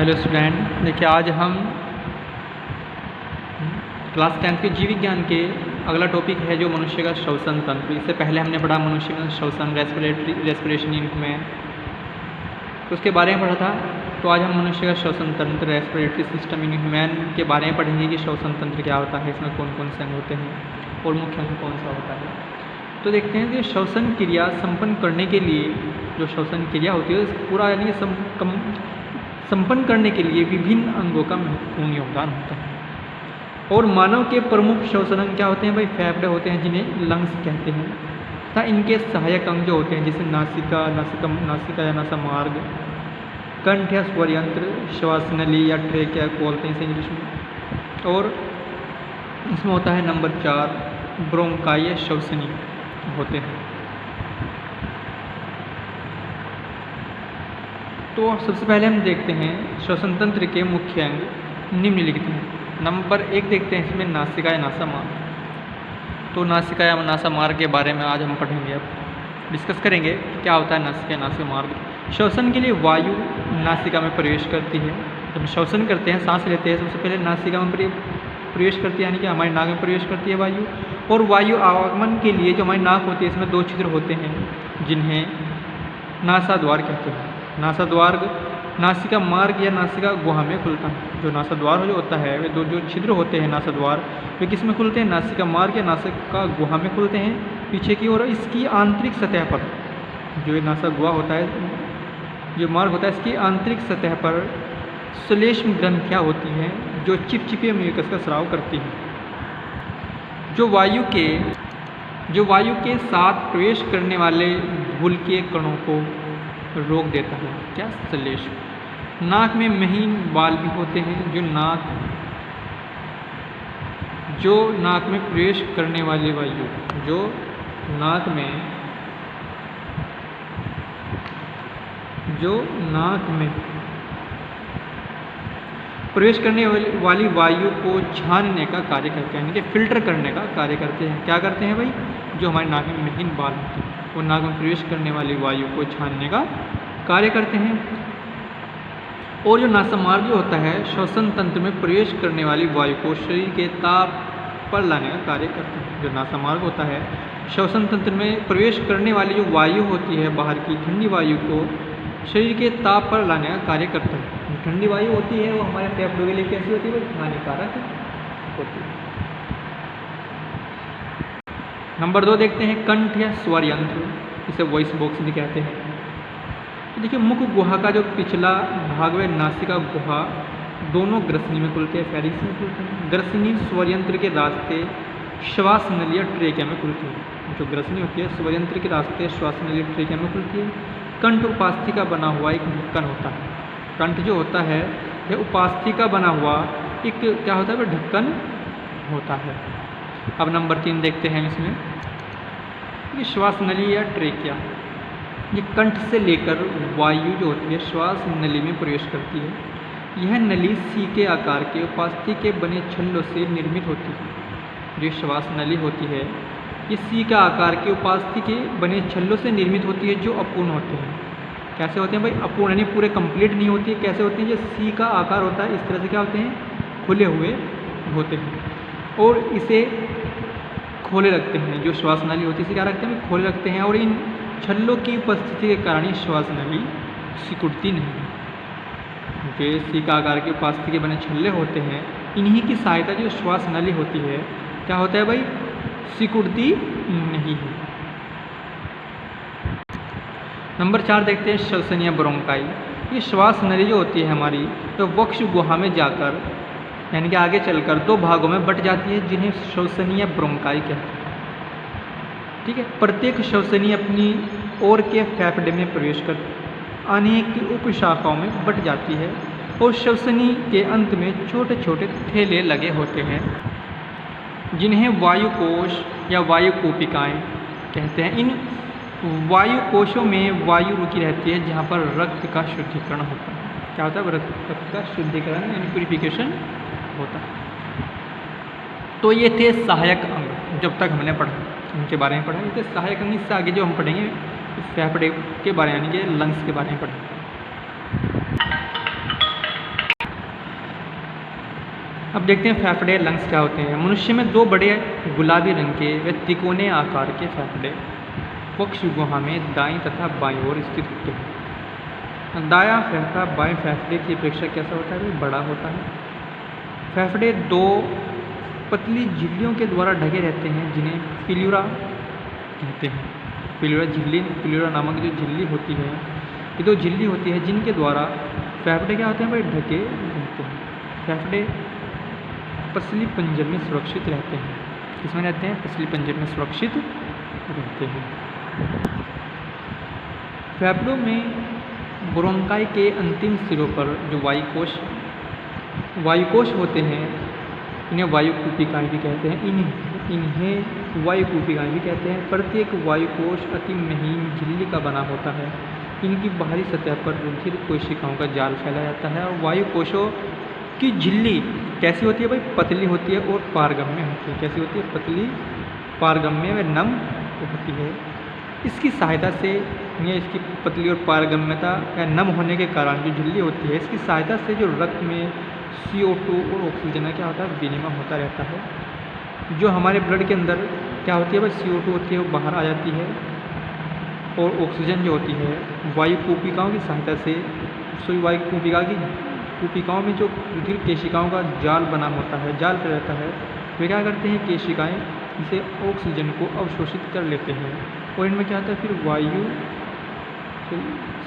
Hello student, देखिए आज हम क्लास 10 के जीव विज्ञान के अगला टॉपिक है जो मनुष्य का श्वसन तंत्र। इससे पहले हमने पढ़ा मनुष्य का श्वसन रेस्पिरेशन इन ह्यूमन, तो उसके बारे में पढ़ा था। तो आज हम मनुष्य का श्वसन तंत्र रेस्पिरेटरी सिस्टम इन ह्यूमन के बारे में पढ़ेंगे कि श्वसन तंत्र क्या होता है, इसमें कौन कौन से अंग होते हैं और मुख्य अंग कौन सा होता है। तो देखते हैं कि श्वसन क्रिया संपन्न करने के लिए जो श्वसन क्रिया होती है पूरा यानी संपन्न करने के लिए विभिन्न अंगों का महत्वपूर्ण योगदान होता है। और मानव के प्रमुख श्वसन अंग क्या होते हैं भाई? फेफड़े होते हैं जिन्हें लंग्स कहते हैं, तथा इनके सहायक अंग जो होते हैं जैसे नासिका या नासा मार्ग, कंठ या स्वर यंत्र, श्वास नली या ट्रेकिया बोलते हैं इसे इंग्लिश में। और इसमें होता है नंबर 4 ब्रोंकाई या श्वसनी होते हैं। तो सबसे पहले हम देखते हैं श्वसन तंत्र के मुख्य अंग निम्नलिखित हैं। नंबर 1 देखते हैं इसमें नासिका या नासा मार्ग। तो नासिका या नासा मार्ग के बारे में आज हम पढ़ेंगे, अब डिस्कस करेंगे क्या होता है नासिका या नासा मार्ग। श्वसन के लिए वायु नासिका में प्रवेश करती है। जब हम श्वसन करते हैं, सांस लेते हैं, सबसे पहले नासिका में प्रवेश करती है, यानी कि हमारी नाक में प्रवेश करती है वायु। और वायु आवागमन के लिए जो हमारी नाक होती है इसमें 2 छिद्र होते हैं जिन्हें नासाद्वार कहते हैं। नासाद्वार नासिका मार्ग या नासिका गुहा में खुलता है। जो नासाद्वार जो होता है वे 2 जो छिद्र होते हैं नासाद्वार, वे किस में खुलते हैं? नासिका मार्ग या नासिका गुहा में खुलते हैं पीछे की ओर। इसकी आंतरिक सतह पर जो ये नासा गुहा होता है, जो मार्ग होता है, इसकी आंतरिक सतह पर श्लेष्म ग्रंथियाँ होती हैं जो चिपचिपे म्यूकस का स्राव करती हैं, जो वायु के साथ प्रवेश करने वाले धूल के कणों को रोक देता है। क्या? श्लेष्म। नाक में महीन बाल भी होते हैं जो नाक में प्रवेश करने वाली वायु, जो नाक में प्रवेश करने वाली वायु को छानने का कार्य करते हैं, यानी कि फिल्टर करने का कार्य करते हैं। क्या करते हैं भाई? जो हमारे नाक में महीन बाल होते हैं वो नाक में प्रवेश करने वाली वायु को छानने का कार्य करते हैं। और जो नासामार्ग जो होता है श्वसन तंत्र में प्रवेश करने वाली वायु को शरीर के ताप पर लाने का कार्य करते हैं। जो नासामार्ग होता है श्वसन तंत्र में प्रवेश करने वाली जो वायु होती है बाहर की ठंडी वायु को शरीर के ताप पर लाने का कार्य करता है। जो ठंडी वायु होती है वो हमारे फेफड़ों के लिए कैसी होती है? वो हानिकारक होती है। नंबर 2 देखते हैं कंठ या स्वर यंत्र, इसे वॉइस बॉक्स भी कहते हैं। तो देखिए मुख गुहा का जो पिछला भाग व नासिका गुहा दोनों ग्रसनी में खुलते हैं, फेरिंक्स में खुलते हैं। ग्रसनी स्वर यंत्र के रास्ते श्वास नली या ट्रेकिया में खुलती है। जो ग्रसनी होती है स्वर यंत्र के रास्ते श्वास नली या ट्रेकिया में खुलती है। कंठ उपास्थि का बना हुआ एक ढक्कन होता है। कंठ जो होता है यह उपास्थि का बना हुआ एक क्या होता है? वह ढक्कन होता है। अब नंबर 3 देखते हैं इसमें ये श्वास नली या ट्रेकिया। ये कंठ से लेकर वायु जो होती है श्वास नली में प्रवेश करती है। यह नली सी के आकार के उपास्थि के बने छल्लों से निर्मित होती है। जो श्वास नली होती है ये सी का आकार के उपास्थि के बने छल्लों से निर्मित होती है जो अपूर्ण होते हैं। कैसे होते हैं भाई? अपूर्ण, यानी पूरे कंप्लीट नहीं होती है। कैसे होते हैं? जो सी का आकार होता है इस तरह से क्या होते हैं? खुले हुए होते हैं और इसे खोले रखते हैं। जो श्वास नली होती है इसे क्या रखते हैं? खोले रखते हैं। और इन छल्लों की उपस्थिति के कारण ही श्वास नली सिकुड़ती नहीं। जो सी का आकार के उपास्थि के बने छल्ले होते हैं इन्हीं की सहायता जो श्वास नली होती है क्या होता है भाई? सिकुड़ती नहीं है। नंबर 4 देखते हैं श्वसन या ब्रोंकाई। ये श्वास नली जो होती है हमारी तो वक्ष गुहा में जाकर यानी कि आगे चलकर 2 भागों में बट जाती है जिन्हें श्वसनी या ब्रोंकाई कहते हैं। ठीक है। प्रत्येक श्वसनी अपनी ओर के फेफड़े में प्रवेश कर अनेक उपशाखाओं में बट जाती है और श्वसनी के अंत में छोटे छोटे थैले लगे होते हैं जिन्हें वायुकोश या वायुकोपिकाएँ कहते हैं। इन वायुकोशों में वायु रुकी रहती है जहाँ पर रक्त का शुद्धिकरण होता है। क्या होता है? रक्त का शुद्धिकरण यानी प्यूरिफिकेशन होता है। तो ये थे सहायक अंग, जब तक हमने पढ़ा उनके बारे में पढ़ा। ये थे सहायक अंग। इससे आगे जो हम पढ़ेंगे फेफड़े के बारे में यानी कि लंग्स के बारे में पढ़ेंगे। अब देखते हैं फेफड़े लंग्स क्या होते हैं। मनुष्य में दो बड़े गुलाबी रंग के व त्रिकोणीय आकार के फेफड़े पक्ष गुहा में दाईं तथा बाईं ओर स्थित होते हैं। दायां फेफड़ा बाएं फेफड़े की अपेक्षा कैसा होता है? बड़ा होता है। फेफड़े दो पतली झिल्लियों के द्वारा ढके रहते हैं जिन्हें पिल्यूरा कहते हैं। पिल्यूरा नामक जो झिल्ली होती है, ये दो झिल्ली होती है जिनके द्वारा फेफड़े क्या होते हैं भाई? ढके रहते हैं। फेफड़े पसली पंजर में सुरक्षित रहते हैं। किसमें रहते हैं? पसली पंजर में सुरक्षित रहते हैं। फेफड़ों में ब्रोंकाई के अंतिम सिरों पर जो वायुकोश होते हैं, इन्हें वायुकूपिकाएँ भी कहते हैं। इन्हें वायुकूपिकाएँ भी कहते हैं। प्रत्येक वायुकोश अति महीन झिल्ली का बना होता है। इनकी बाहरी सतह पर रुधिर कोशिकाओं का जाल फैला जाता है। और वायुकोशों की झिल्ली कैसी होती है भाई? पतली होती है और पारगम्य होती है। कैसी होती है? पतली, पारगम्य व नम होती है। इसकी सहायता से इसकी पतली और पारगम्यता या नम होने के कारण जो झिल्ली होती है, इसकी सहायता से जो रक्त में CO2 और ऑक्सीजन का क्या होता है? विनिमय होता रहता है। जो हमारे ब्लड के अंदर क्या होती है भाई? CO2 होती है, वो बाहर आ जाती है। और ऑक्सीजन जो होती है वायुकूपिकाओं की सहायता से, कूपिकाओं में जो रुधिर केशिकाओं का जाल बना होता है, जाल पर रहता है, वे क्या करते हैं? केशिकाएँ इसे ऑक्सीजन को अवशोषित कर लेते हैं और इनमें क्या होता है? फिर वायु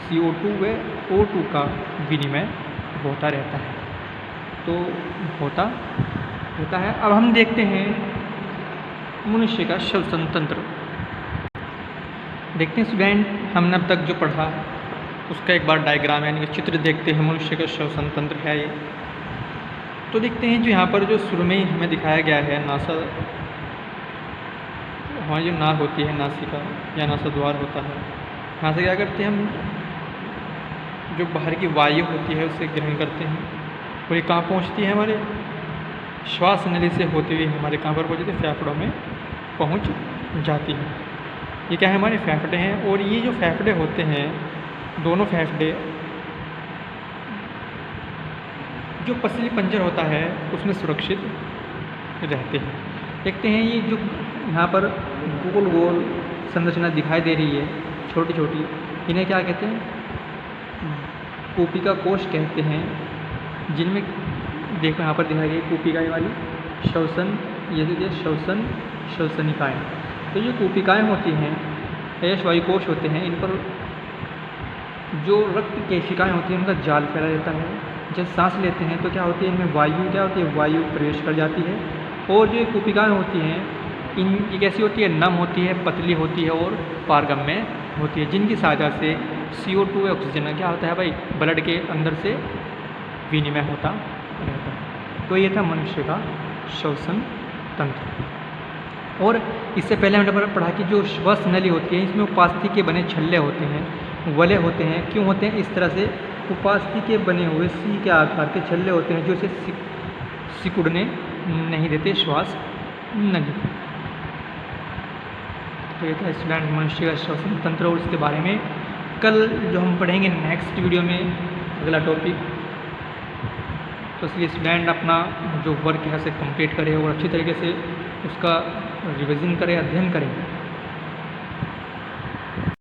CO2 व O2 का विनिमय होता रहता है। तो होता है। अब हम देखते हैं मनुष्य का श्वसन तंत्र। देखते हैं स्टूडेंट, हमने अब तक जो पढ़ा उसका एक बार डायग्राम यानी कि चित्र देखते हैं। मनुष्य का श्वसन तंत्र है ये। तो देखते हैं जो यहाँ पर जो शुरू में ही हमें दिखाया गया है, नासा, हमारी जो नाक होती है, नासिका या नासा द्वार होता है, यहाँ से क्या करते हैं हम? जो बाहर की वायु होती है उसे ग्रहण करते हैं और ये कहाँ पहुँचती है? हमारे श्वास नली से होती हुई हमारे कहाँ पर पहुँचती है? फेफड़ों में पहुँच जाती है। ये क्या है? हमारे फेफड़े हैं। और ये जो फेफड़े होते हैं, दोनों फेफड़े, जो पसली पंजर होता है उसमें सुरक्षित रहते हैं। देखते हैं ये जो यहाँ पर गोल गोल संरचना दिखाई दे रही है, छोटी छोटी, इन्हें क्या कहते हैं? कूपिका कोश कहते हैं। जिनमें देखो यहाँ पर दिखाई गई कूपिकाएँ वाली श्वसन, ये श्वसनिकाएँ। तो ये कूपिकाएँ होती हैं, वायुकोश होते हैं, इन पर जो रक्त केशिकाएँ होती हैं उनका जाल फैला रहता है। जब सांस लेते हैं तो क्या होती है? इनमें वायु प्रवेश कर जाती है। और जो कूपिकाएँ होती हैं, ये कैसी होती है? नम होती है, पतली होती है और पारगम्य होती है, जिनकी सहायता से CO2 ऑक्सीजन क्या होता है भाई? ब्लड के अंदर से विनिमय होता रहता है। तो ये था मनुष्य का श्वसन तंत्र। और इससे पहले हमने पढ़ा कि जो श्वास नली होती है, इसमें उपास्थि के बने छल्ले होते हैं, वलय होते हैं। क्यों होते हैं? इस तरह से उपास्थि के बने हुए सी के आकार के छल्ले होते हैं जो इसे सिकुड़ने नहीं देते श्वास नली। तो ये था स्टूडेंट मनुष्य का श्वसन तंत्र और इसके बारे में कल जो हम पढ़ेंगे नेक्स्ट वीडियो में अगला टॉपिक। तो इसलिए स्टूडेंट अपना जो वर्क है उसे कंप्लीट करें और अच्छी तरीके से उसका रिवीजन करें, अध्ययन करें।